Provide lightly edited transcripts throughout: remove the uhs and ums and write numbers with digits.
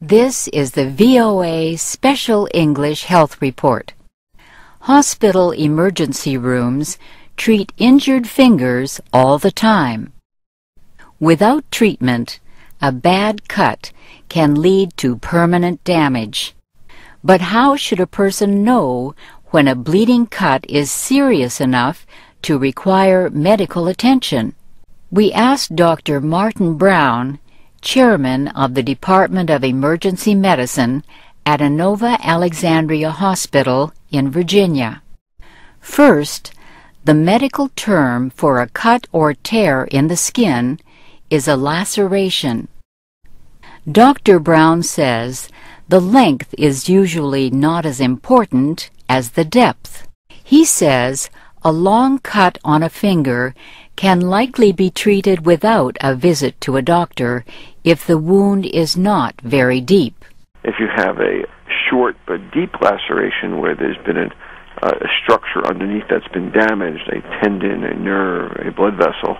This is the VOA Special English Health Report. Hospital emergency rooms treat injured fingers all the time. Without treatment, a bad cut can lead to permanent damage. But how should a person know when a bleeding cut is serious enough to require medical attention? We asked Dr. Martin Brown, chairman of the Department of Emergency Medicine at Inova Alexandria Hospital in Virginia. First, the medical term for a cut or tear in the skin is a laceration. Dr. Brown says the length is usually not as important as the depth. He says a long cut on a finger can likely be treated without a visit to a doctor if the wound is not very deep. If you have a short but deep laceration where there's been a structure underneath that's been damaged, a tendon, a nerve, a blood vessel,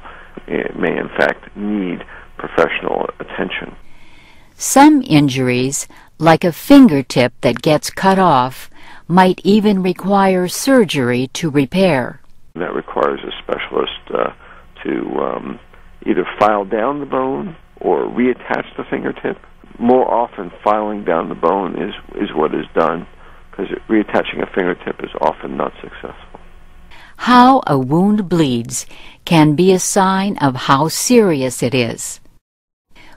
it may in fact need professional attention. Some injuries, like a fingertip that gets cut off, might even require surgery to repair. That requires a specialist to either file down the bone or reattach the fingertip. More often, filing down the bone is what is done, because reattaching a fingertip is often not successful. How a wound bleeds can be a sign of how serious it is.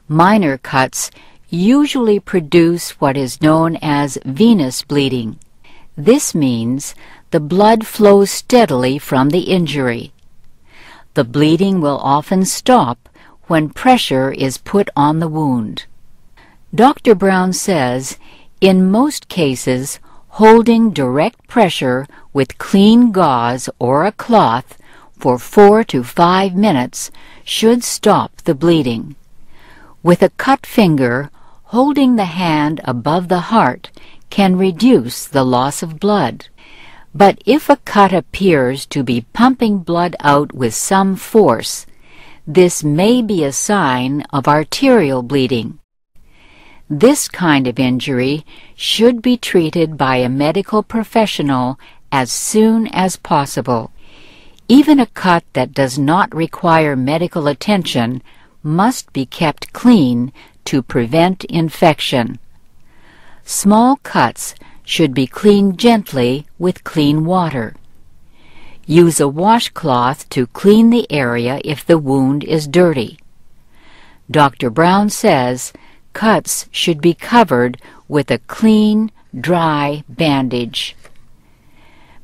Minor cuts usually produce what is known as venous bleeding. This means the blood flows steadily from the injury. The bleeding will often stop when pressure is put on the wound. Dr. Brown says, in most cases, holding direct pressure with clean gauze or a cloth for 4 to 5 minutes should stop the bleeding. With a cut finger, holding the hand above the heart can reduce the loss of blood. But if a cut appears to be pumping blood out with some force, this may be a sign of arterial bleeding. This kind of injury should be treated by a medical professional as soon as possible. Even a cut that does not require medical attention must be kept clean to prevent infection. Small cuts should be cleaned gently with clean water. Use a washcloth to clean the area if the wound is dirty. Dr. Brown says cuts should be covered with a clean, dry bandage.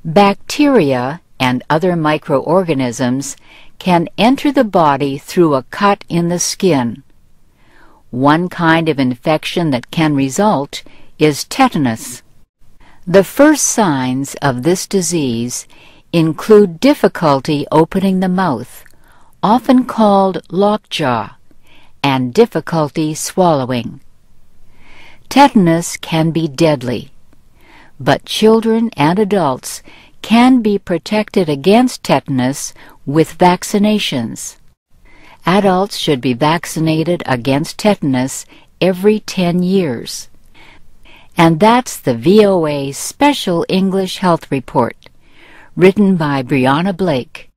Bacteria and other microorganisms can enter the body through a cut in the skin. One kind of infection that can result is tetanus. The first signs of this disease include difficulty opening the mouth, often called lockjaw, and difficulty swallowing. Tetanus can be deadly, but children and adults can be protected against tetanus with vaccinations. Adults should be vaccinated against tetanus every 10 years. And that's the VOA Special English Health Report, written by Brianna Blake.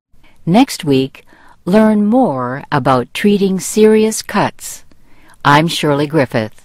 Next week, learn more about treating serious cuts. I'm Shirley Griffith.